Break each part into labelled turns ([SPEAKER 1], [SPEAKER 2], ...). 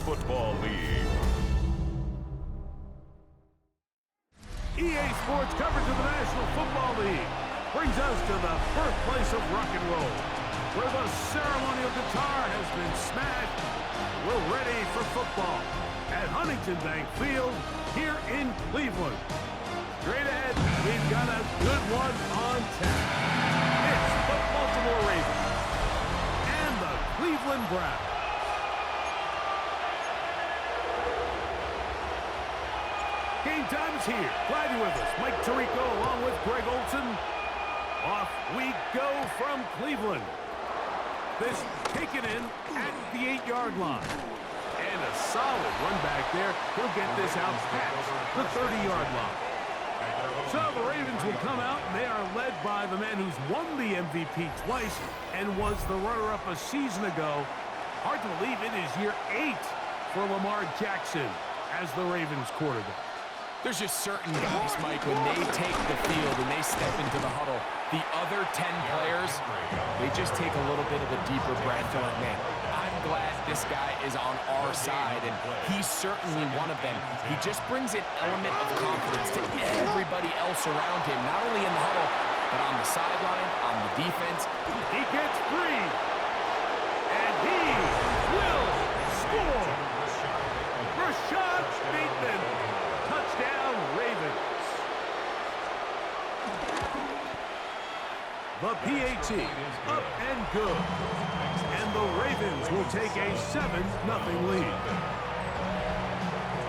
[SPEAKER 1] Football League.
[SPEAKER 2] EA Sports coverage of the National Football League brings us to the birthplace of rock and roll, where the ceremonial guitar has been smashed. We're ready for football at Huntington Bank Field here in Cleveland. Straight ahead, we've got a good one on tap. It's the Baltimore Ravens and the Cleveland Browns. Game time is here. Glad you're with us. Mike Tirico along with Greg Olson. Off we go from Cleveland. This taken in at the 8-yard line. And a solid run back there. He'll get this out past the 30-yard line. So the Ravens will come out, and they are led by the man who's won the MVP twice and was the runner-up a season ago. Hard to believe it is year 8 for Lamar Jackson as the Ravens quarterback.
[SPEAKER 3] There's just certain guys, Mike, when they take the field and they step into the huddle, the other 10 players, they just take a little bit of a deeper breath. They're like, man, I'm glad this guy is on our side, and he's certainly one of them. He just brings an element of confidence to everybody else around him, not only in the huddle, but on the sideline, on the defense.
[SPEAKER 2] He gets free, and he will score. Rashad Bateman. Touchdown, Ravens. The PAT up and good. And the Ravens will take a 7-0 lead.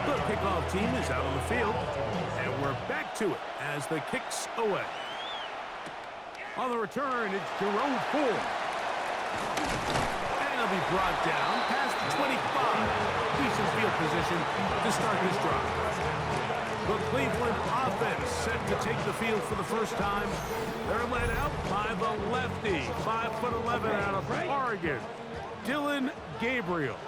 [SPEAKER 2] The kickoff team is out on the field. And we're back to it as the kick's away. On the return, it's Jerome Ford. And he'll be brought down past the 25. Decent field position to start this drive. The Cleveland offense set to take the field for the first time. They're led out by the lefty, 5'11" out of Oregon, Dylan Gabriel.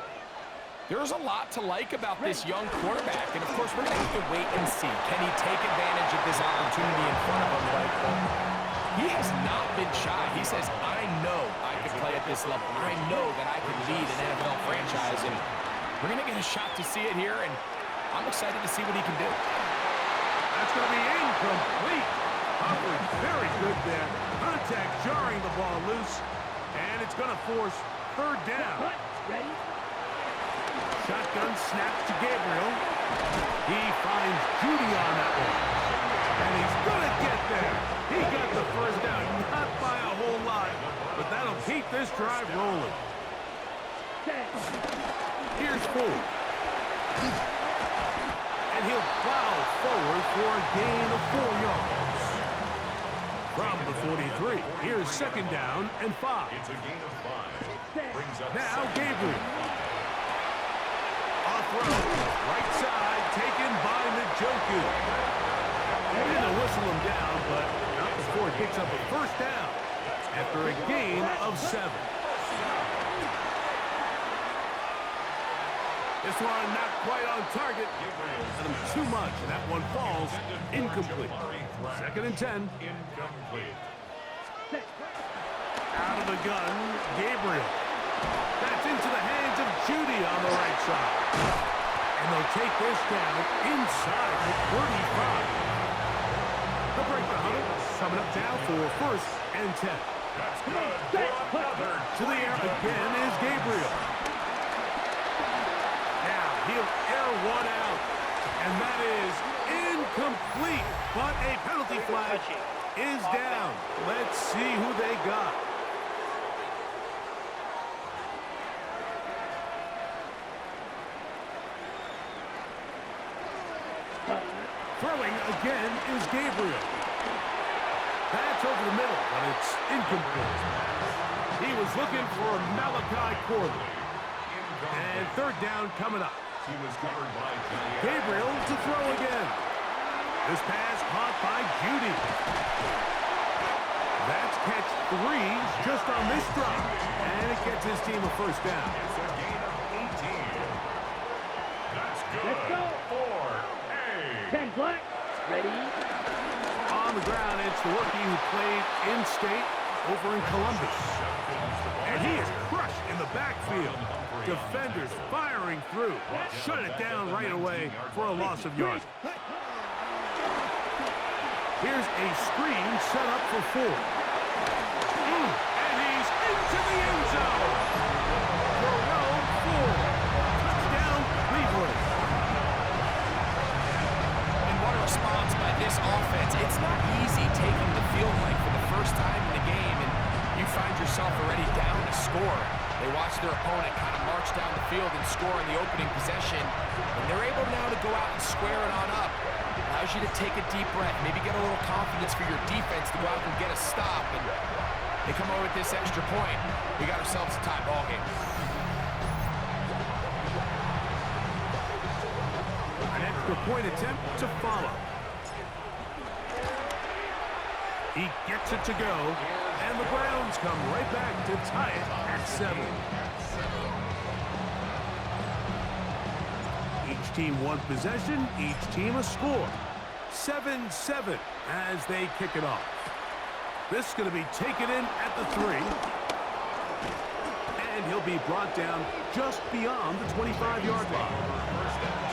[SPEAKER 3] There's a lot to like about this young quarterback, and of course we're going to have to wait and see. Can he take advantage of this opportunity in front of him? Right? He has not been shy. He says, I know I can play at this level. I know that I can lead an NFL franchise, and we're going to get a shot to see it here, and I'm excited to see what he can do.
[SPEAKER 2] That's going to be incomplete. Hubbard very good there. Contact jarring the ball loose, and it's going to force third down.
[SPEAKER 4] Ready?
[SPEAKER 2] Shotgun snaps to Gabriel. He finds Judy on that one. And he's going to get there. He got the first down, not by a whole lot, but that'll keep this drive rolling. Here's Ford. And he'll plow forward for a gain of 4 yards. From the 43, here's second down and 5.
[SPEAKER 1] It's a gain of 5.
[SPEAKER 2] Now Gabriel. Off-road, right side, taken by Njoku. They're going to whistle him down, but not before he picks up a first down after a gain of 7. This one not quite on target. Got him too much, and that one falls incomplete. Second and 10.
[SPEAKER 1] Incomplete.
[SPEAKER 2] Out of the gun, Gabriel. That's into the hands of Judy on the right side. And they'll take this down inside the 35. They'll break the huddle. Coming up now for first and 10.
[SPEAKER 1] That's good.
[SPEAKER 2] To the air again is Gabriel. Now he'll air one out. And that is incomplete. But a penalty flag is down. Let's see who they got. Throwing again is Gabriel. That's over the middle, but it's incomplete. He was looking for Malachi Corbin. And third down coming up.
[SPEAKER 1] He was covered by
[SPEAKER 2] Gabriel to throw again. This pass caught by Judy. That's catch 3 just on this drive. And it gets his team a first down.
[SPEAKER 1] It's a gain of 18. That's good.
[SPEAKER 4] Let's go.
[SPEAKER 1] For
[SPEAKER 4] 10 black. Ready?
[SPEAKER 2] On the ground, it's the rookie who played in-state over in Columbus. And he is crushed in the backfield. Defenders firing through. Shut it down right away for a loss of yards. Here's a screen set up for 4. And he's into the end zone. For row 4. Touchdown, Cleveland.
[SPEAKER 3] And what a response by this offense. It's not easy taking the field like for the first time in the game, and you find yourself already down to score. They watch their opponent kind of march down the field and score in the opening possession, and they're able now to go out and square it on up. Allows you to take a deep breath, maybe get a little confidence for your defense to go out and get a stop, and they come over with this extra point. We got ourselves a tie ball game.
[SPEAKER 2] An extra point attempt to follow. He gets it to go, and the Browns come right back to tie it at 7. Each team one possession, each team a score. 7-7 as they kick it off. This is going to be taken in at the 3. And he'll be brought down just beyond the 25-yard line.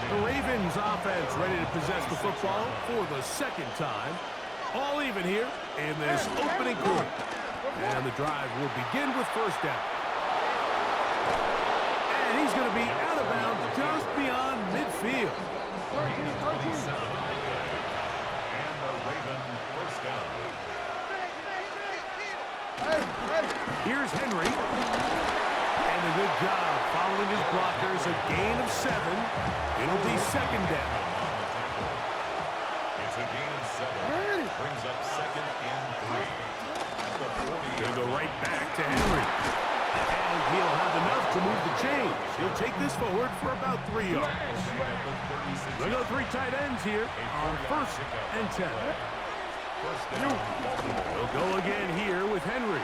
[SPEAKER 2] The Ravens offense ready to possess the football for the second time. All even here in this opening quarter. And the drive will begin with first down. And he's going to be out of bounds just beyond midfield.
[SPEAKER 1] And the Raven first down.
[SPEAKER 2] Here's Henry. And a good job following his blockers. A gain of 7. It'll be second down.
[SPEAKER 1] It's a gain of 7. Brings up second and 3.
[SPEAKER 2] Gonna go right back to Henry. And he'll have enough to move the chains. He'll take this forward for about 3 yards. They go 3 tight ends here on first and 10. They'll go again here with Henry.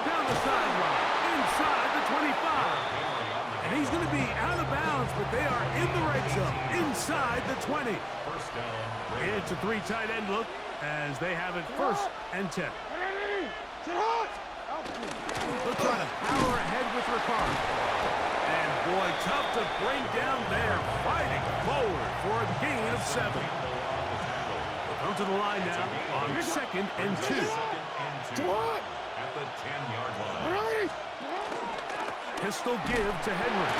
[SPEAKER 2] Down the sideline, inside the 25. And he's going to be out of bounds, but they are in the red zone, inside the 20. It's a 3 tight end look as they have it first and 10. They'll try to power ahead with Ricard. And boy, tough to bring down there, fighting forward for a gain of 7. They'll come to the line now on second and 2.
[SPEAKER 1] At the 10-yard line.
[SPEAKER 2] Pistol give to Henry.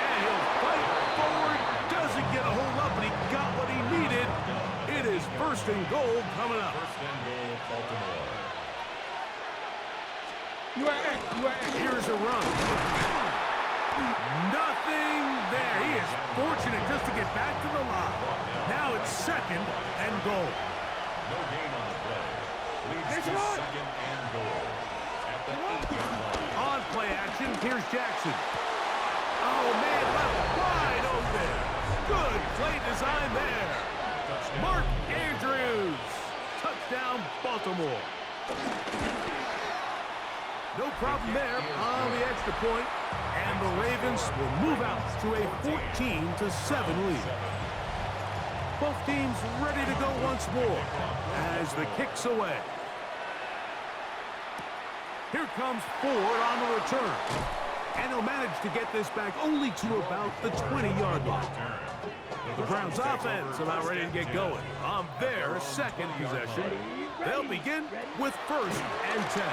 [SPEAKER 2] And he'll fight forward. Doesn't get a hold up, but he got what he needed. It is first and goal coming up.
[SPEAKER 1] First and goal, Baltimore.
[SPEAKER 2] Here's a run. Nothing there. He is fortunate just to get back to the line. Now it's second and goal.
[SPEAKER 1] No gain on the play. Leads to second and goal. At the 8-yard line.
[SPEAKER 2] On play action, here's Jackson. Oh, man, left wide open. Good play design there.
[SPEAKER 1] Touchdown.
[SPEAKER 2] Mark Andrews. Touchdown, Baltimore. No problem there on the extra point, and the Ravens will move out to a 14-7 lead. Both teams ready to go once more as the kick's away. Here comes Ford on the return, and he'll manage to get this back only to about the 20-yard line. The Browns offense about ready to get going on their second possession. They'll begin with first and 10.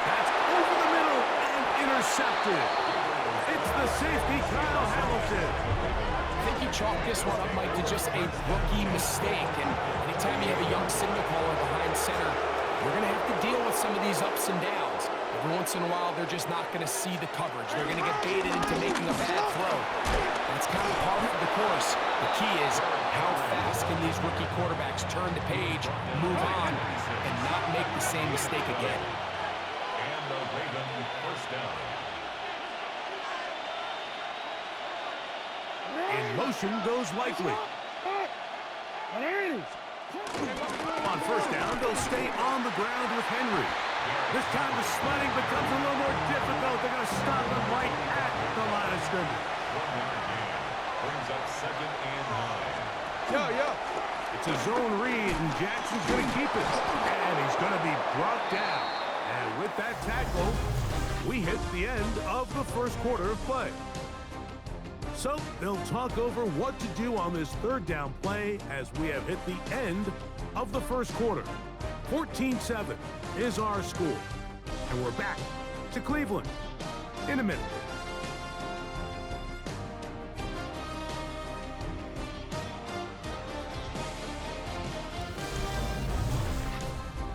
[SPEAKER 2] That's over the middle and intercepted. It's the safety, Kyle Hamilton.
[SPEAKER 3] I think he chalked this one up, Mike, to just a rookie mistake. And anytime you have a young signal caller behind center, you're going to have to deal with some of these ups and downs. Every once in a while, they're just not going to see the coverage. They're going to get baited into making a bad throw. That's kind of part of the course. The key is how fast can these rookie quarterbacks turn the page, move on, and not make the same mistake again.
[SPEAKER 1] And the Raven first down.
[SPEAKER 2] In motion goes Likely. On first down, they'll stay on the ground with Henry. This time the sledding becomes a little more difficult. They're going to stop him right at the line of scrimmage.
[SPEAKER 1] 1-yard gain. Brings up second and 9.
[SPEAKER 2] It's a zone read, and Jackson's going to keep it. And And he's going to be brought down. And with that tackle, we hit the end of the first quarter of play. So they'll talk over what to do on this third down play as we have hit the end of the first quarter. 14-7 is our score. And we're back to Cleveland in a minute.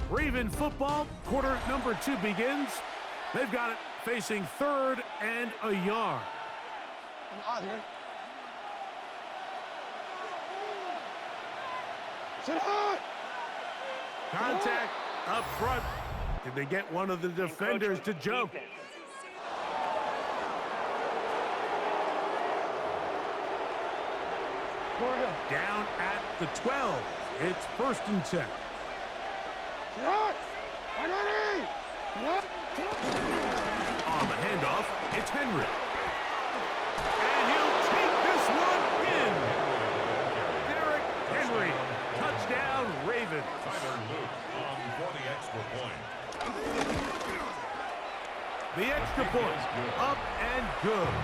[SPEAKER 2] Raven football, quarter number 2 begins. They've got it facing third and a yard. Contact up front. Did they get one of the defenders to jump? Down at the 12. It's 1st and 10. On the handoff, it's Henry. And he'll take this one in. Derrick Henry. Touchdown, Ravens.
[SPEAKER 1] Tyler Luke on for the extra point.
[SPEAKER 2] The extra point, up and good.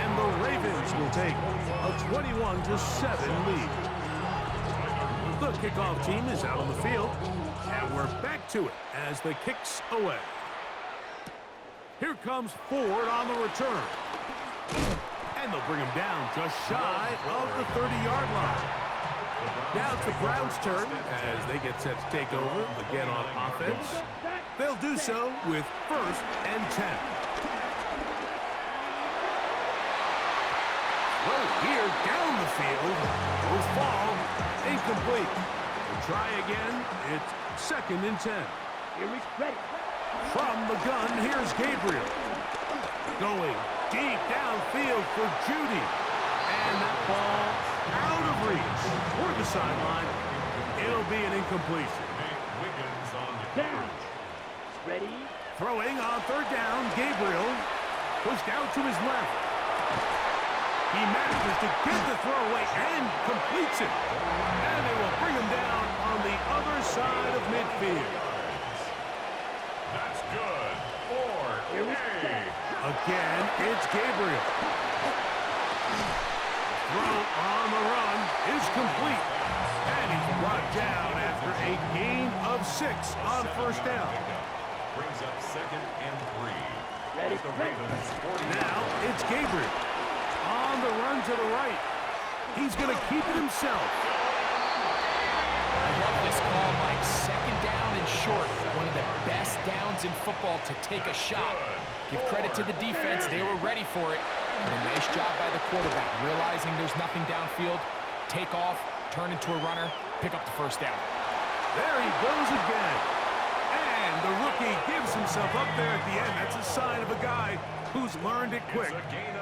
[SPEAKER 2] And the Ravens will take a 21-7 lead. The kickoff team is out on the field, and we're back to it as the kick's away. Here comes Ford on the return. And they'll bring him down just shy of the 30-yard line. Now it's the Browns' turn as they get set to take over again on offense. They'll do so with 1st and 10. Well, here down the field will fall incomplete. We'll try again. It's 2nd and 10.
[SPEAKER 4] Here we ready.
[SPEAKER 2] From the gun, here's Gabriel. Going deep downfield for Judy. And that ball out of reach toward the sideline. It'll be an incompletion.
[SPEAKER 1] Wiggins on the
[SPEAKER 4] Down. Ready.
[SPEAKER 2] Throwing on 3rd down, Gabriel pushed out to his left. He manages to get the throw away and completes it. And they will bring him down on the other side of midfield.
[SPEAKER 1] That's good.
[SPEAKER 4] Here we
[SPEAKER 1] Hey.
[SPEAKER 4] go.
[SPEAKER 2] Again, it's Gabriel. Throw on the run is complete. And he's brought down after a gain of 6 on 1st down.
[SPEAKER 1] Brings up 2nd and 3.
[SPEAKER 4] Ready.
[SPEAKER 1] The Ravens 40.
[SPEAKER 2] Now it's Gabriel. On the run to the right. He's going to keep it himself.
[SPEAKER 3] I love this call, Mike. 2nd down and short. One of the best downs in football to take a shot. Give credit to the defense. They were ready for it. And a nice job by the quarterback. Realizing there's nothing downfield. Take off, turn into a runner, pick up the 1st down.
[SPEAKER 2] There he goes again. And the rookie gives himself up there at the end. That's a sign of a guy who's learned it quick.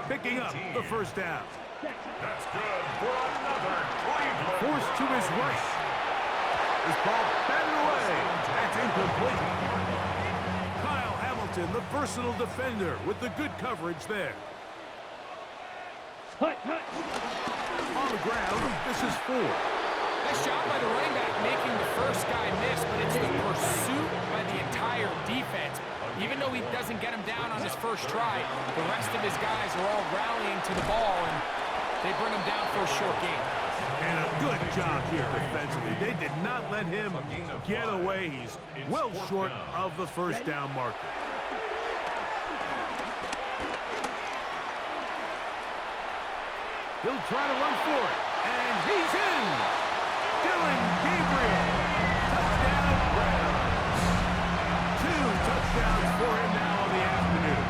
[SPEAKER 2] Picking up the 1st down.
[SPEAKER 1] That's good for another Cleveland.
[SPEAKER 2] Forced to his right. This ball batted away. That's incomplete. Kyle Hamilton, the versatile defender, with the good coverage there.
[SPEAKER 4] Hut, hut.
[SPEAKER 2] On the ground, this is Ford.
[SPEAKER 3] Nice job by the running back making the first guy miss, but it's the pursuit by the entire defense. Even though he doesn't get him down on his first try, the rest of his guys are all rallying to the ball, and they bring him down for a short gain.
[SPEAKER 2] And a good job here defensively. They did not let him get away. He's well short of the 1st down marker. He'll try to run for it. And he's in. Dylan Gabriel. Touchdown, Browns. 2 touchdowns for him now on the afternoon.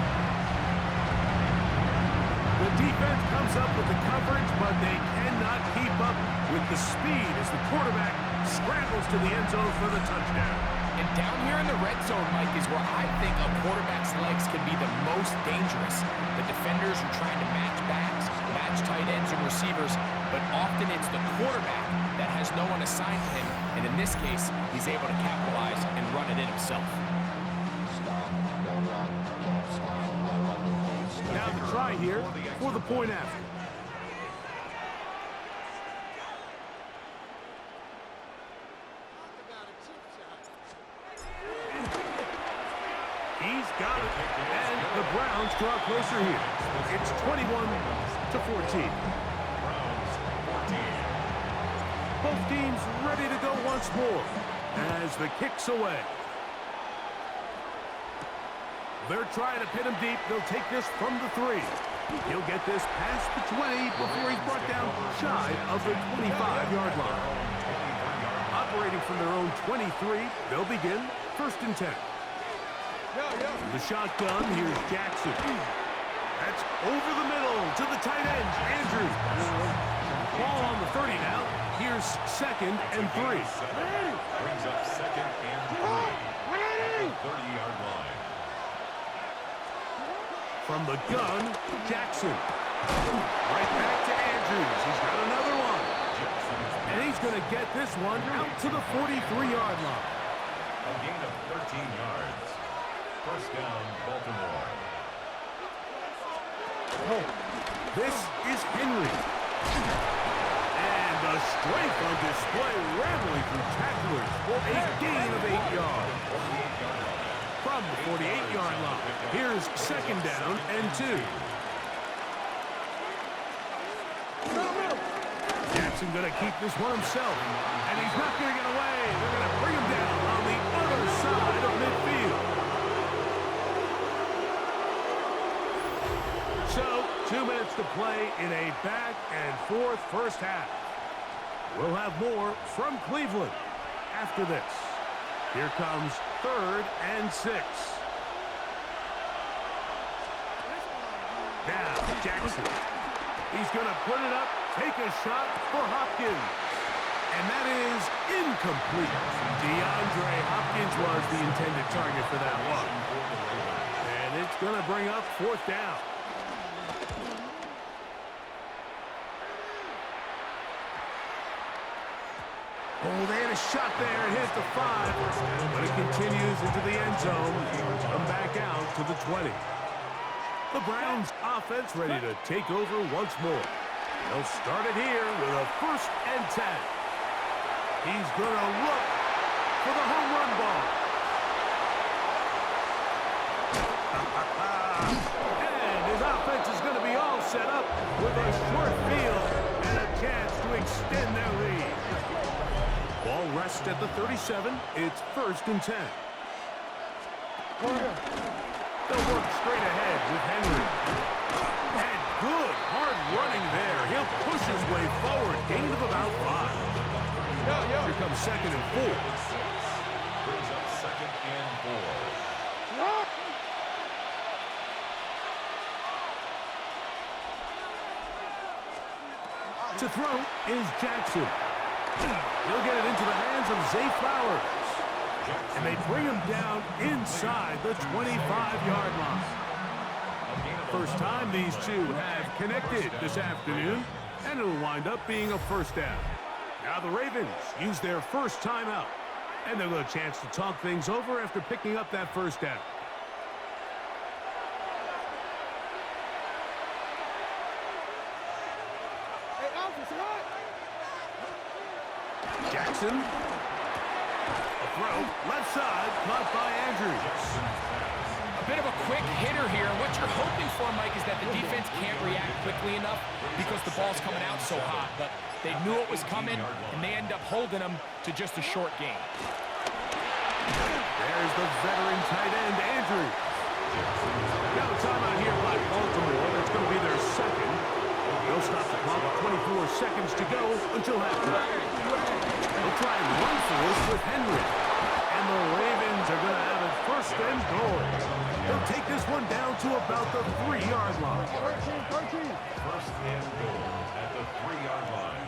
[SPEAKER 2] The defense comes up with the coverage, but they cannot keep up with the speed as the quarterback scrambles to the end zone for the touchdown.
[SPEAKER 3] And down here in the red zone, Mike, is where I think a quarterback's legs can be the most dangerous. The defenders are trying to match backs, match tight ends and receivers, but often it's the quarterback that has no one assigned to him, and in this case, he's able to capitalize and run it in himself.
[SPEAKER 2] Now the try here for the point after. Browns draw closer here. It's 21-14.
[SPEAKER 1] Browns 14.
[SPEAKER 2] Both teams ready to go once more as the kick's away. They're trying to pin him deep. They'll take this from the 3. He'll get this past the 20 before he's brought down shy of the 25-yard line. Operating from their own 23, they'll begin 1st and 10. The shotgun, here's Jackson. That's over the middle to the tight end, Andrews. Ball on the 30 now. Here's 2nd and 3.
[SPEAKER 1] Brings up 2nd and 3. At the 30-yard line.
[SPEAKER 2] From the gun, Jackson. Right back to Andrews. He's got another one. And he's going to get this one out to the 43-yard line.
[SPEAKER 1] A gain of 13 yards. 1st down, Baltimore.
[SPEAKER 2] This is Henry. And the strength on display, rambling through tacklers for a gain of 8 yards. From the 48-yard line, here's 2nd down and 2. Jackson going to keep this one himself, and he's not going to get away. They're going to bring him down on the other side of midfield. So, 2 minutes to play in a back-and-forth first half. We'll have more from Cleveland after this. Here comes 3rd and 6. Now, Jackson. He's going to put it up, take a shot for Hopkins. And that is incomplete. DeAndre Hopkins was the intended target for that one. And it's going to bring up 4th down. Oh, they had a shot there and hit the 5. But it continues into the end zone. Come back out to the 20. The Browns offense ready to take over once more. They'll start it here with a 1st and 10. He's going to look for the home run ball. And his offense is going to be all set up with a short field and a chance to extend their lead. Ball rests at the 37. It's 1st and 10. They'll work straight ahead with Henry. And good, hard running there. He'll push his way forward. Gain of about 5. Here comes 2nd and 4.
[SPEAKER 1] Brings up 2nd and 4.
[SPEAKER 2] To throw is Jackson. He'll get it into the hands of Zay Flowers. And they bring him down inside the 25-yard line. First time these two have connected this afternoon, and it'll wind up being a 1st down. Now the Ravens use their first timeout, and they'll get a chance to talk things over after picking up that 1st down. Jackson. A throw, left side, caught by Andrews.
[SPEAKER 3] A bit of a quick hitter here. What you're hoping for, Mike, is that the defense can't react quickly enough because the ball's coming out so hot. But they knew it was coming, and they end up holding them to just a short game.
[SPEAKER 2] There's the veteran tight end, Andrews. Now timeout here by Baltimore. It's going to be their 2nd. They'll stop the clock with 24 seconds to go until halftime. They'll try and run for this with Henry. And the Ravens are going to have it 1st and goal. They'll take this one down to about the 3-yard line.
[SPEAKER 1] 1st and goal at the 3-yard line.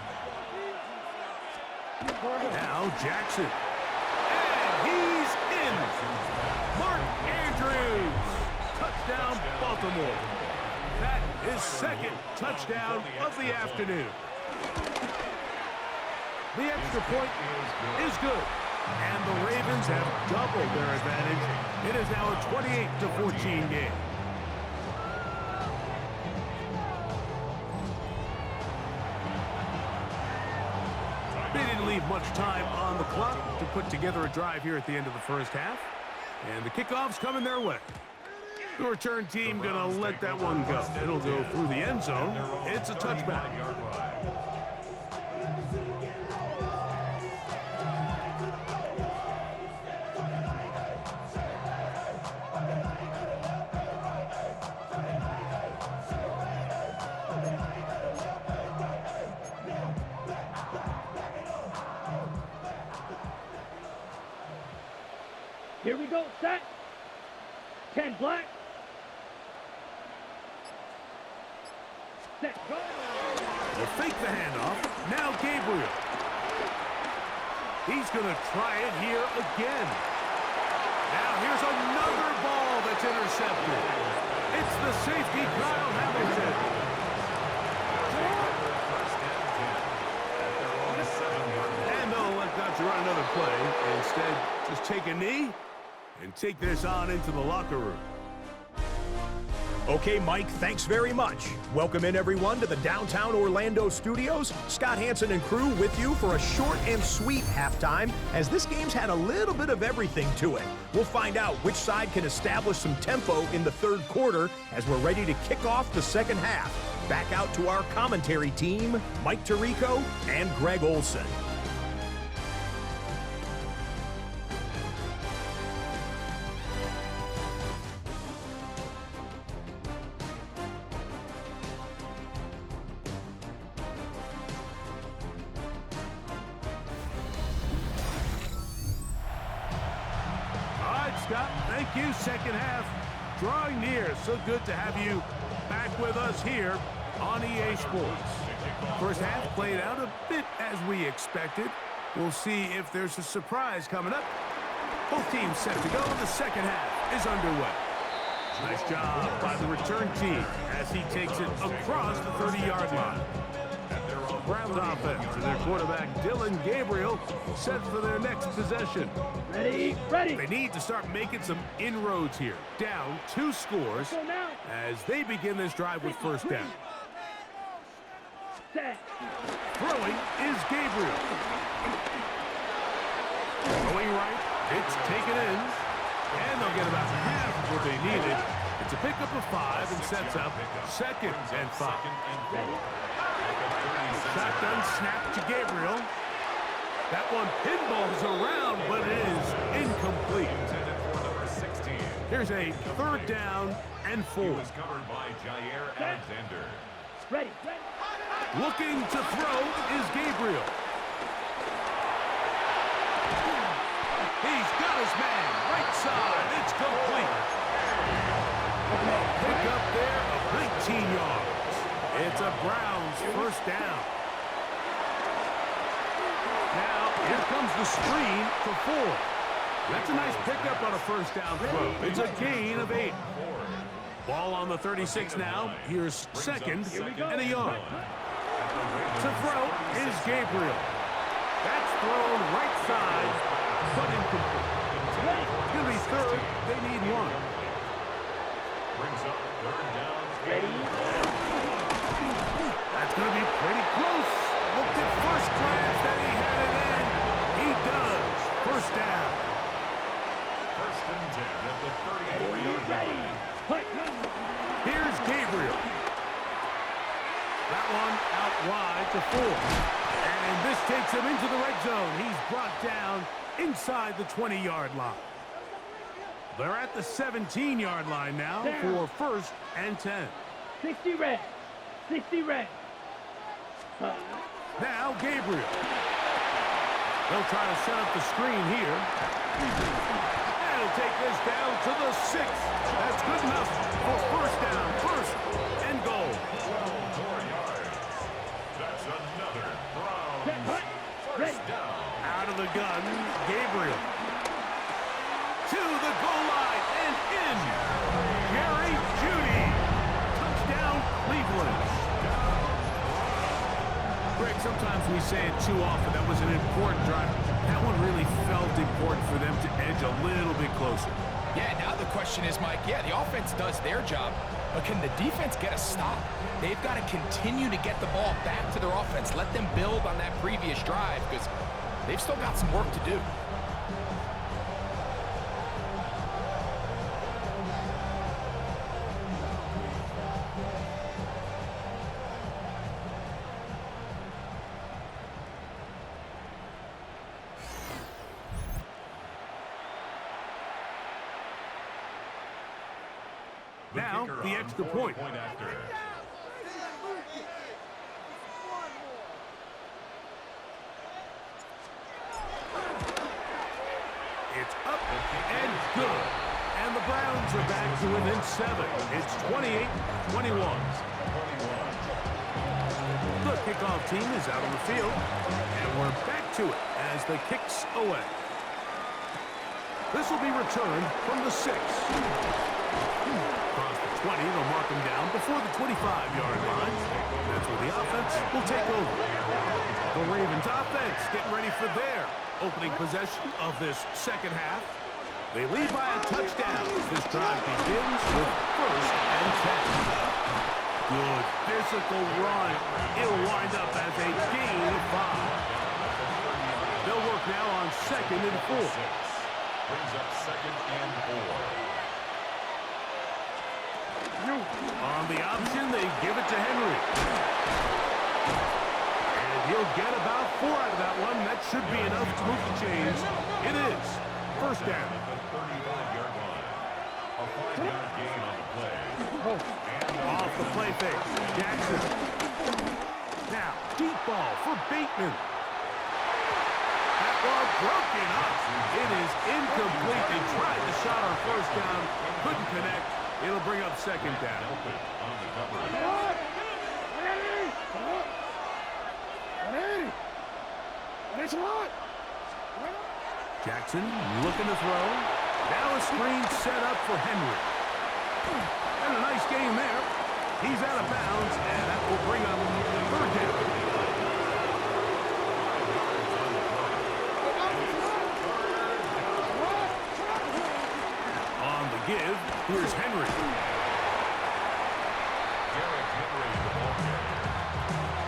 [SPEAKER 2] Now Jackson. And he's in. Mark Andrews. Touchdown, Baltimore. That is 2nd touchdown of the afternoon. The extra point is good. And the Ravens have doubled their advantage. It is now a 28-14 game. They didn't leave much time on the clock to put together a drive here at the end of the first half. And the kickoff's coming their way. The return team going to let that one go. It'll go through the end zone. It's a touchback.
[SPEAKER 4] Here we go, set. 10 black. Set, go.
[SPEAKER 2] They'll fake the handoff. Now Gabriel. He's going to try it here again. Now here's another ball that's intercepted. It's the safety, Kyle Hamilton. And they'll let Dr. run another play. Instead, just take a knee and take this on into the locker room.
[SPEAKER 5] Okay, Mike, thanks very much. Welcome in, everyone, to the downtown Orlando studios. Scott Hansen and crew with you for a short and sweet halftime, as this game's had a little bit of everything to it. We'll find out which side can establish some tempo in the third quarter as we're ready to kick off the second half. Back out to our commentary team, Mike Tirico and Greg Olson.
[SPEAKER 2] Scott, thank you. Second half drawing near. So good to have you back with us here on EA Sports. First half played out a bit as we expected. We'll see if there's a surprise coming up. Both teams set to go. The second half is underway. Nice job by the return team as he takes it across the 30-yard line. Browns offense and their quarterback Dylan Gabriel set for their next possession.
[SPEAKER 4] Ready, ready.
[SPEAKER 2] They need to start making some inroads here. Down 2 scores as they begin this drive with first down.
[SPEAKER 4] Set.
[SPEAKER 2] Throwing is Gabriel. Going right, it's taken in, and they'll get about half of what they needed. It's a pickup of 5 and sets up second and 5. Shotgun snap to Gabriel. That one pinballs around, but it is incomplete. Here's a third down and 4.
[SPEAKER 4] Ready, ready.
[SPEAKER 2] Looking to throw is Gabriel. He's got his man. Right side. It's complete. Pick up there of 19 yards. It's a Browns first down. Now, here comes the screen for 4. That's a nice pickup on a first down throw. It's a gain of 8. Ball on the 36 now. Here's second and a yard. To throw is Gabriel. That's thrown right side, but incomplete. It's going to be third. They need 1.
[SPEAKER 1] Brings up third down.
[SPEAKER 4] Ready.
[SPEAKER 2] That's going to be pretty close. Looked at first glance that he had it in. He does. First down.
[SPEAKER 1] First and 10 at the 34-yard line.
[SPEAKER 2] Here's Gabriel. That one out wide to 4. And this takes him into the red zone. He's brought down inside the 20-yard line. They're at the 17-yard line now for first and 10.
[SPEAKER 4] 60 red. 60 red.
[SPEAKER 2] Now Gabriel. They'll try to set up the screen here. And he'll take this down to the 6. That's good enough for first down. First and goal.
[SPEAKER 1] 4 yards. That's another Browns first down.
[SPEAKER 2] Out of the gun, Gabriel. To the goal line and in. Jerry Jeudy. Touchdown, Cleveland. Greg, sometimes we say it too often. That was an important drive. That one really felt important for them to edge a little bit closer.
[SPEAKER 3] Yeah, now the question is, Mike, yeah, the offense does their job, but can the defense get a stop? They've got to continue to get the ball back to their offense. Let them build on that previous drive because they've still got some work to do.
[SPEAKER 2] Now,
[SPEAKER 1] kicker
[SPEAKER 2] the
[SPEAKER 1] on
[SPEAKER 2] extra
[SPEAKER 1] for the
[SPEAKER 2] point.
[SPEAKER 1] after.
[SPEAKER 2] It's up and good. And the Browns are back to within 7. It's 28-21. The kickoff team is out on the field. And we're back to it as the kicks away. This will be returned from the 6. Across the 20, they'll mark him down before the 25-yard line. That's where the offense will take over. The Ravens offense getting ready for their opening possession of this second half. They lead by a touchdown. This drive begins with 1st and 10. Good physical run. It'll wind up as a gain of 5. They'll work now on 2nd and 4.
[SPEAKER 1] Brings up 2nd and 4.
[SPEAKER 2] On the option, they give it to Henry. And he'll get about 4 out of that one. That should be enough to move the chains. It is 1st down.
[SPEAKER 1] At the 35-yard line. A 5-yard gain on the play.
[SPEAKER 2] Off the play fake. Jackson. Now, deep ball for Bateman. That ball broken up. It is incomplete. They tried to shot on 1st down. Couldn't connect. It'll bring up 2nd down.
[SPEAKER 1] On the cover.
[SPEAKER 2] Jackson looking to throw. Now a screen set up for Henry. And a nice game there. He's out of bounds, and that will bring up 3rd down. On the give, here's Henry.
[SPEAKER 1] Derrick Henry, the ball carrier.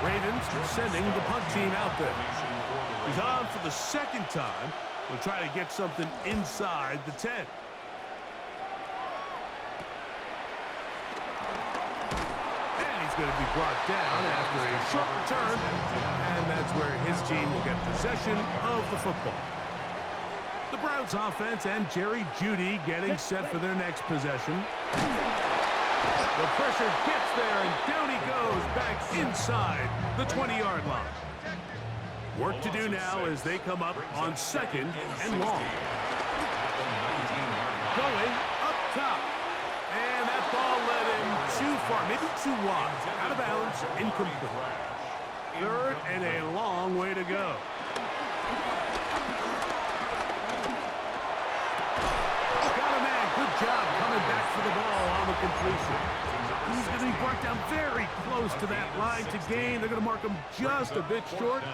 [SPEAKER 2] Ravens sending the punt team out there. He's on for the 2nd time. We'll try to get something inside the 10. And he's going to be brought down after a short return. And that's where his team will get possession of the football. The Browns offense and Jerry Jeudy getting set for their next possession. The pressure gets there, and down he goes back inside the 20-yard line. Work to do now as they come up on 2nd and long. Going up top. And that ball led him too far, maybe too wide. Out of bounds, incomplete. 3rd and a long way to go. Got a man, good job coming back for the ball on the completion. He's going to be brought down very close to that line to gain. They're going to mark him just a bit short.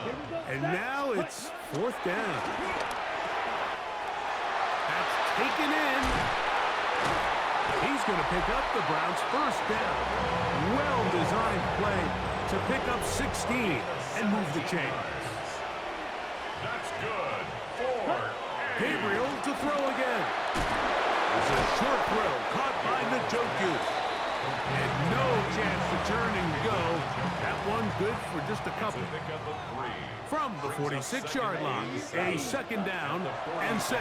[SPEAKER 2] And now it's 4th down. That's taken in. He's going to pick up the Browns' 1st down. Well-designed play to pick up 16 and move the chains.
[SPEAKER 1] That's good. 4.
[SPEAKER 2] Gabriel to throw again. It's a short throw caught by Njoku. And no chance to turn and go. That one good for just a couple. From the 46-yard line, a 2nd down and 6.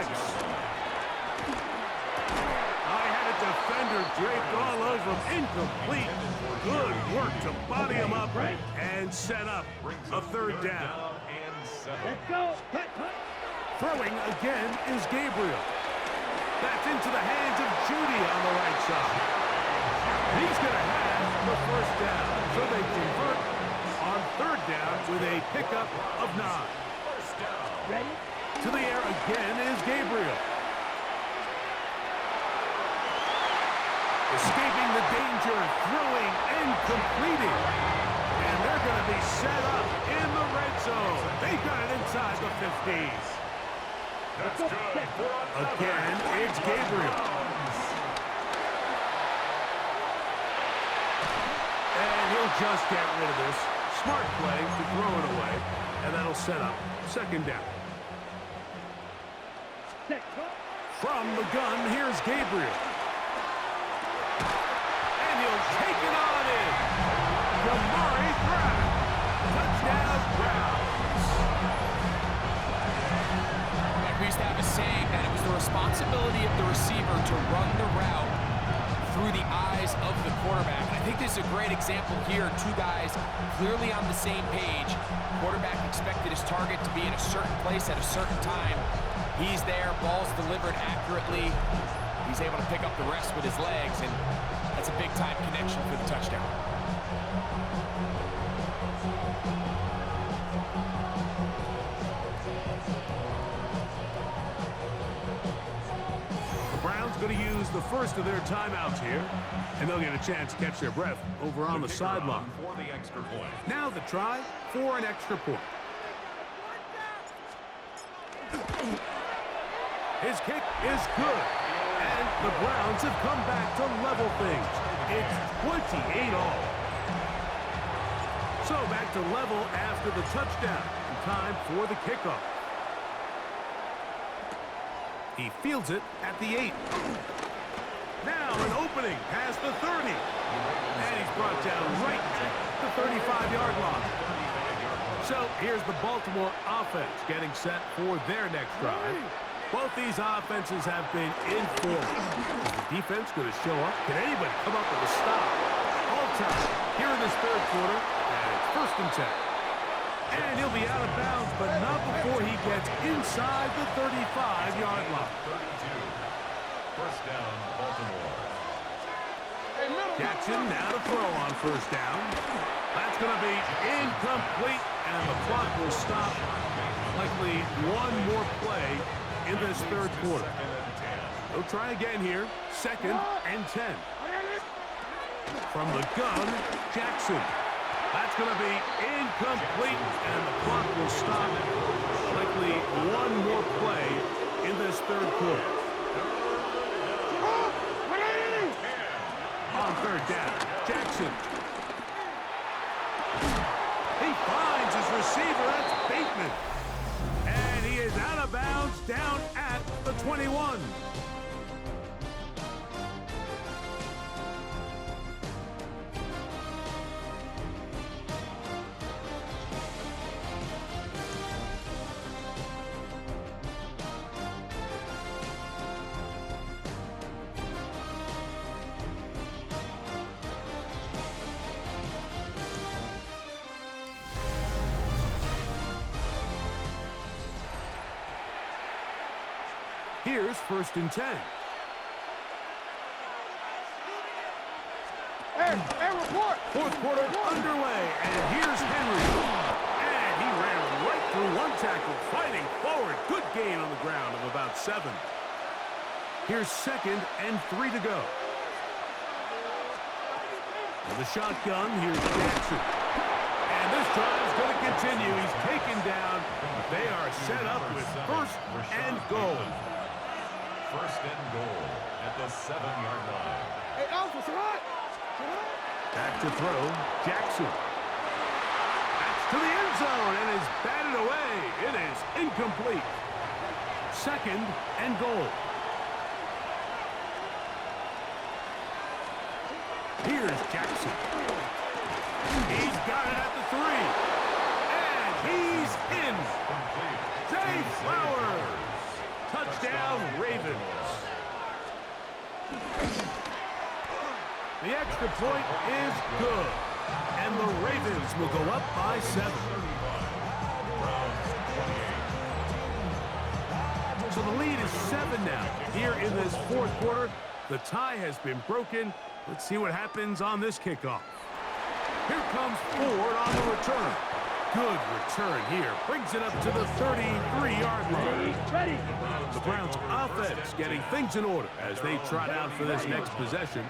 [SPEAKER 2] I had a defender draped all over him. Incomplete. Good work to body him up and set up a 3rd down.
[SPEAKER 4] Let's go.
[SPEAKER 2] Throwing again is Gabriel. That's into the hands of Jeudy on the right side. He's going to have the 1st down. So they convert on 3rd down with a pickup of 9.
[SPEAKER 4] Ready?
[SPEAKER 2] To the air again is Gabriel. Escaping the danger, throwing and completing. And they're going to be set up in the red zone. They got it inside the 50s.
[SPEAKER 1] That's good.
[SPEAKER 2] Again, it's Gabriel. And he'll just get rid of this. Smart play to throw it away. And that'll set up 2nd down. From the gun, here's Gabriel. And he'll take it on in. Kamari Brown. Touchdown, Browns.
[SPEAKER 3] We used to have a saying that it was the responsibility of the receiver to run the route through the eyes of the quarterback. I think this is a great example here. Two guys clearly on the same page. Quarterback expected his target to be in a certain place at a certain time. He's there, ball's delivered accurately. He's able to pick up the rest with his legs, and that's a big-time connection for the touchdown.
[SPEAKER 2] Going to use the first of their timeouts here, and they'll get a chance to catch their breath over on the sideline.
[SPEAKER 1] For the extra point.
[SPEAKER 2] Now the try for an extra point. His kick is good, and the Browns have come back to level things. It's 28-all. So back to level after the touchdown. Time for the kickoff. He fields it at the 8. Now an opening past the 30. And he's brought down right at the 35-yard line. So here's the Baltimore offense getting set for their next drive. Both these offenses have been in form. Is the defense going to show up? Can anybody come up with a stop? All time here in this third quarter, and it's 1st and 10. And he'll be out of bounds, but not before he gets inside the 35-yard line.
[SPEAKER 1] 32. First down, Baltimore.
[SPEAKER 2] Jackson now to throw on 1st down. That's going to be incomplete, and the clock will stop. Likely one more play in this third quarter. They'll try again here. 2nd and 10. From the gun, Jackson. That's going to be incomplete, and the clock will stop. Likely one more play in this third quarter. On 3rd down, Jackson. He finds his receiver. That's Bateman. And he is out of bounds down at the 21. Here's 1st and 10.
[SPEAKER 4] Hey, report!
[SPEAKER 2] Fourth quarter underway, and here's Henry. And he ran right through one tackle, fighting forward. Good gain on the ground of about 7. Here's 2nd and 3 to go. And the shotgun, here's Jackson. And this drive is going to continue. He's taken down. They are set up with 1st and goal.
[SPEAKER 1] 1st and goal at the 7-yard line.
[SPEAKER 4] Hey, Alpha, Sarat!
[SPEAKER 2] Back to throw, Jackson. That's to the end zone and is batted away. It is incomplete. 2nd and goal. Here's Jackson. He's got it at the 3. And he's in. Zay Flowers. Touchdown, Ravens. The extra point is good. And the Ravens will go up by 7. So the lead is 7 now. Here in this fourth quarter, the tie has been broken. Let's see what happens on this kickoff. Here comes Ford on the return. Good return here. Brings it up to the 33-yard line.
[SPEAKER 4] Ready!
[SPEAKER 2] The Browns offense getting things in order as they trot out for this next possession.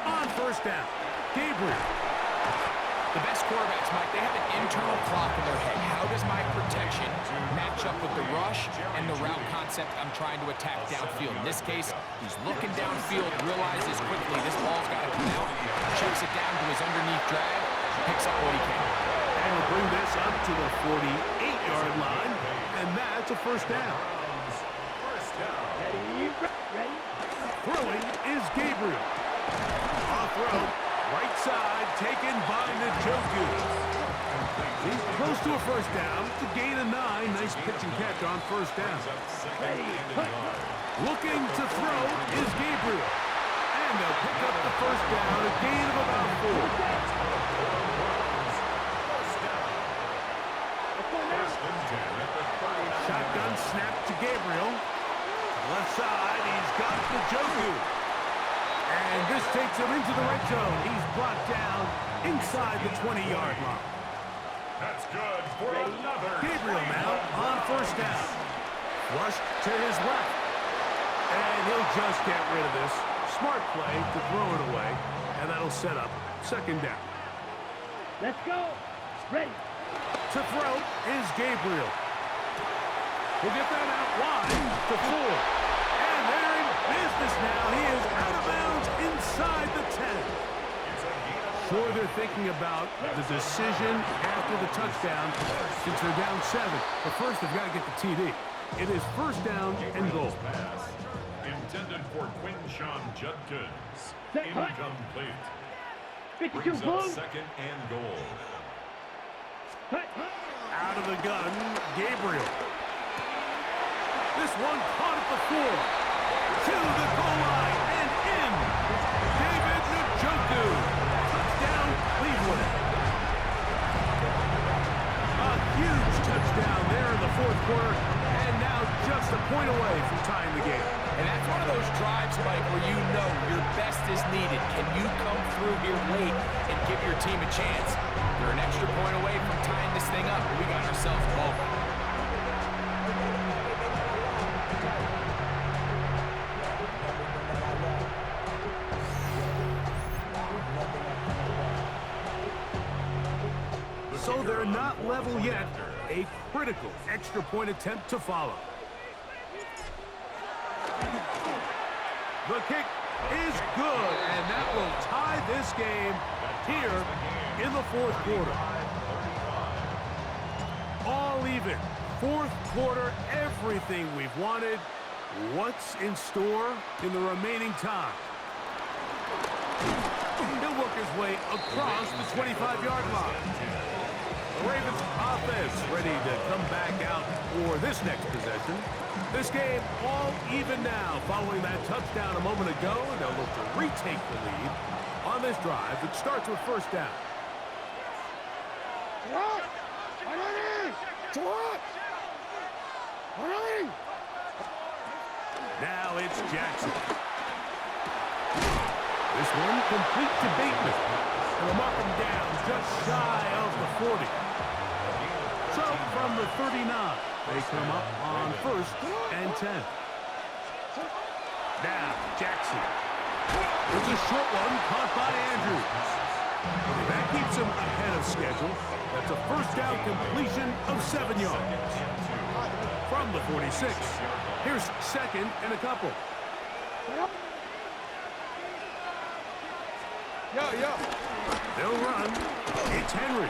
[SPEAKER 2] On 1st down, Gabriel.
[SPEAKER 3] The best quarterbacks, Mike, they have an internal clock in their head. How does my protection match up with the rush and the route concept I'm trying to attack downfield? In this case, he's looking downfield, realizes quickly this ball's got to come out, checks it down to his underneath drag, picks up what he can.
[SPEAKER 2] And we'll bring this up to the 48-yard line, and that's a 1st down.
[SPEAKER 4] Ready?
[SPEAKER 2] Throwing is Gabriel. Off road, right side, taken by Njoku. He's close to a 1st down. To gain a 9. Nice pitch and catch on 1st down.
[SPEAKER 4] Ready?
[SPEAKER 2] Looking to throw is Gabriel. And And they'll pick up the first down, a gain of about 4. Shotgun snap to Gabriel. Left side, he's got the Njoku. And this takes him into the red zone. He's brought down inside the 20-yard line.
[SPEAKER 1] That's good for another.
[SPEAKER 2] Gabriel now on first down. Flush to his left. And he'll just get rid of this. Smart play to throw it away. And that'll set up second down.
[SPEAKER 4] Let's go. Ready.
[SPEAKER 2] To throw is Gabriel. He'll get that out wide to Ford. And they're in business now. He is out of bounds inside the 10. Sure, they're thinking about the decision after the touchdown since they're down 7. But first, they've got to get the TD. It is first down and goal.
[SPEAKER 1] Pass intended for Quinshawn Judkins. Incomplete.
[SPEAKER 4] 52
[SPEAKER 1] Brings
[SPEAKER 4] blue.
[SPEAKER 1] up second and goal.
[SPEAKER 2] Out of the gun, Gabriel. This one caught at the 4. To the goal line and in. David Njoku. Touchdown, Cleveland. A huge touchdown there in the fourth quarter. And now just a point away from tying the game.
[SPEAKER 3] And that's one of those drives, Mike, where you know your best is needed. Can you come through here late and give your team a chance? They're an extra point away from tying this thing up. We got ourselves a moment.
[SPEAKER 2] So they're not level yet. A critical extra point attempt to follow. The kick is good, and that will tie this game here in the fourth quarter. All even. Fourth quarter, everything we've wanted. What's in store in the remaining time? He'll work his way across the 25-yard line. The Ravens offense ready to come back out for this next possession. This game all even now following that touchdown a moment ago, and they'll look to retake the lead on this drive that starts with first down. Now it's Jackson. This one complete to Bateman. And they'll mark him down just shy of the 40. So from the 39, they come up on first and 10. Now Jackson. There's a short one caught by Andrews. That keeps him ahead of schedule. That's a first down completion of 7 yards. From the 46, here's second and a couple. They'll run. It's Henry.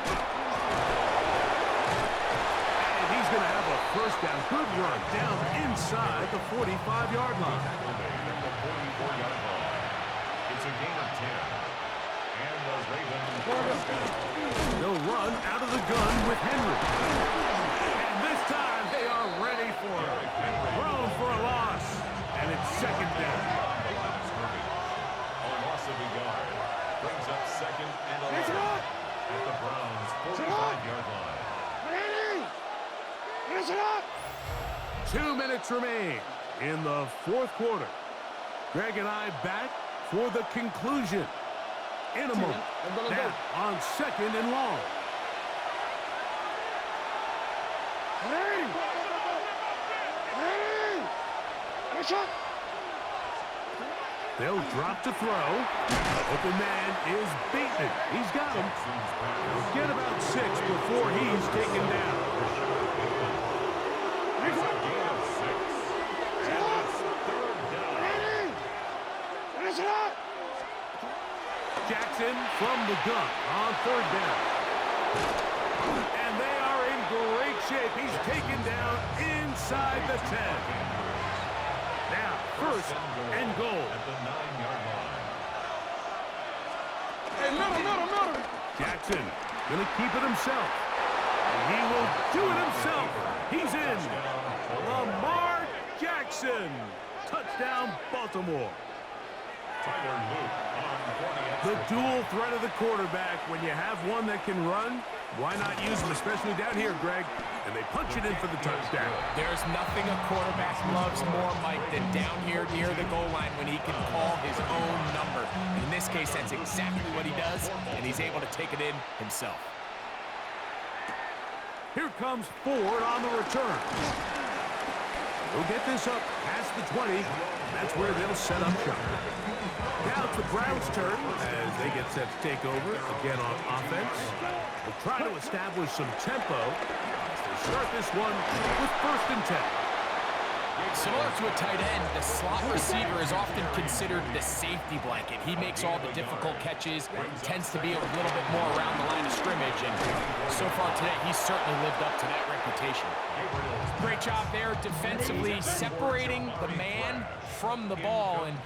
[SPEAKER 2] And he's going to have a first down. Good run down inside the 45-yard line.
[SPEAKER 1] It's a gain of 10. And the Ravens first down.
[SPEAKER 2] They'll run out of the gun with Henry. And this time they are ready for it. Thrown for a loss. And it's second down.
[SPEAKER 1] A loss of a yard. Brings up second and 11 at the Browns' 45-yard line.
[SPEAKER 2] 2 minutes remain in the fourth quarter. Greg and I back for the conclusion in a moment. Now on second and long. They'll drop to throw. Open man is Bateman. He's got him. He'll get about 6 before he's taken down.
[SPEAKER 1] It's a gain of 6. And it's third down.
[SPEAKER 2] Jackson from the gun on third down. And they are in great shape. He's taken down inside the 10. Now, first and goal.
[SPEAKER 1] At the 9-yard line.
[SPEAKER 2] Jackson gonna keep it himself. And he will do it himself. He's in. Lamar Jackson. Touchdown, Baltimore.
[SPEAKER 1] Tyler Luke on for
[SPEAKER 2] The dual threat of the quarterback. When you have one that can run, why not use him, especially down here, Greg? And they punch it in for the touchdown.
[SPEAKER 3] There's nothing a quarterback loves more, Mike, than down here near the goal line when he can call his own number. In this case, that's exactly what he does, and he's able to take it in himself.
[SPEAKER 2] Here comes Ford on the return. He'll get this up past the 20. That's where they'll set up shop. Now it's the Browns' turn as they get set to take over again on offense. They'll try to establish some tempo as they start this one with 1st and 10.
[SPEAKER 3] Similar to a tight end, the slot receiver is often considered the safety blanket. He makes all the difficult catches, tends to be a little bit more around the line of scrimmage, and so far today, he's certainly lived up to that reputation. Great job there defensively, separating the man from the ball, and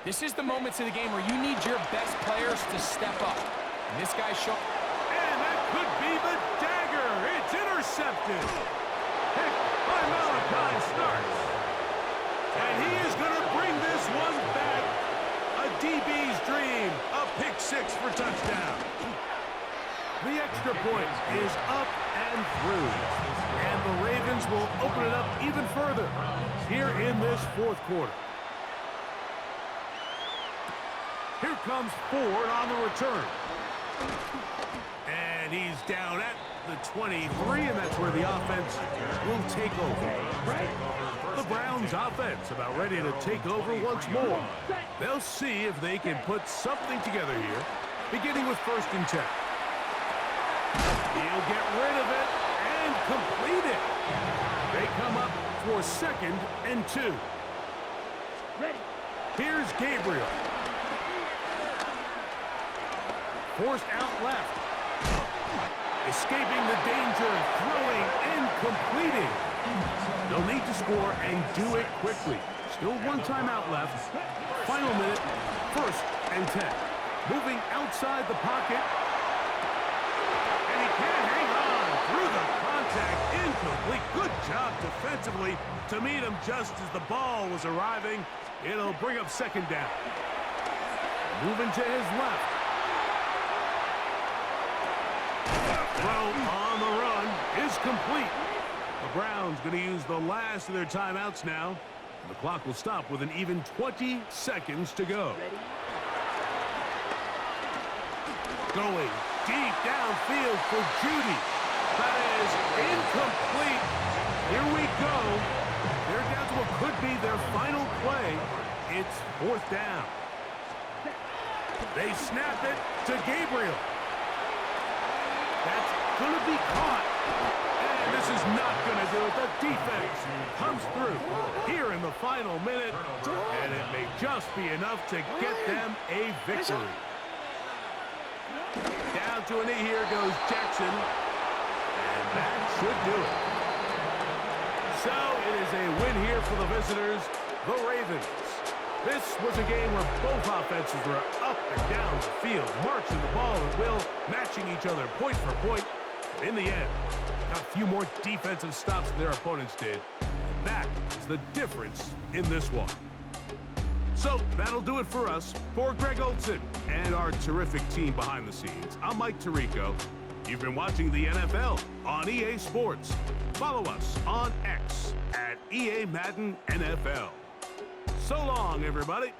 [SPEAKER 3] this is the moments of the game where you need your best players to step up. And this guy's showing.
[SPEAKER 2] And that could be the dagger. It's intercepted. Pick by Malachi starts. And he is going to bring this one back. A DB's dream. A pick 6 for touchdown. The extra point is up and through. And the Ravens will open it up even further here in this 4th quarter. Here comes Ford on the return. And he's down at the 23, and that's where the offense will take over. The Browns offense about ready to take over once more. They'll see if they can put something together here, beginning with 1st and 10. He'll get rid of it and complete it. They come up for 2nd and 2. Here's Gabriel. Forced out left. Escaping the danger, throwing and completing. They'll need to score and do it quickly. Still 1 timeout left. Final minute, 1st and 10. Moving outside the pocket. And he can't hang on through the contact. Incomplete. Good job defensively to meet him just as the ball was arriving. It'll bring up 2nd down. Moving to his left. Throw on the run is complete. The Browns going to use the last of their timeouts now. And the clock will stop with an even 20 seconds to go. Going deep downfield for Judy. That is incomplete. Here we go. They're down to what could be their final play. It's 4th down. They snap it to Gabriel. That's going to be caught. And this is not going to do it. The defense comes through here in the final minute. And it may just be enough to get them a victory. Down to a knee here goes Jackson. And that should do it. So it is a win here for the visitors, the Ravens. This was a game where both offenses were up and down the field, marching the ball at will, matching each other point for point. In the end, got a few more defensive stops than their opponents did. That is the difference in this one. So that'll do it for us. For Greg Olson and our terrific team behind the scenes, I'm Mike Tirico. You've been watching the NFL on EA Sports. Follow us on X at EA Madden NFL. So long, everybody.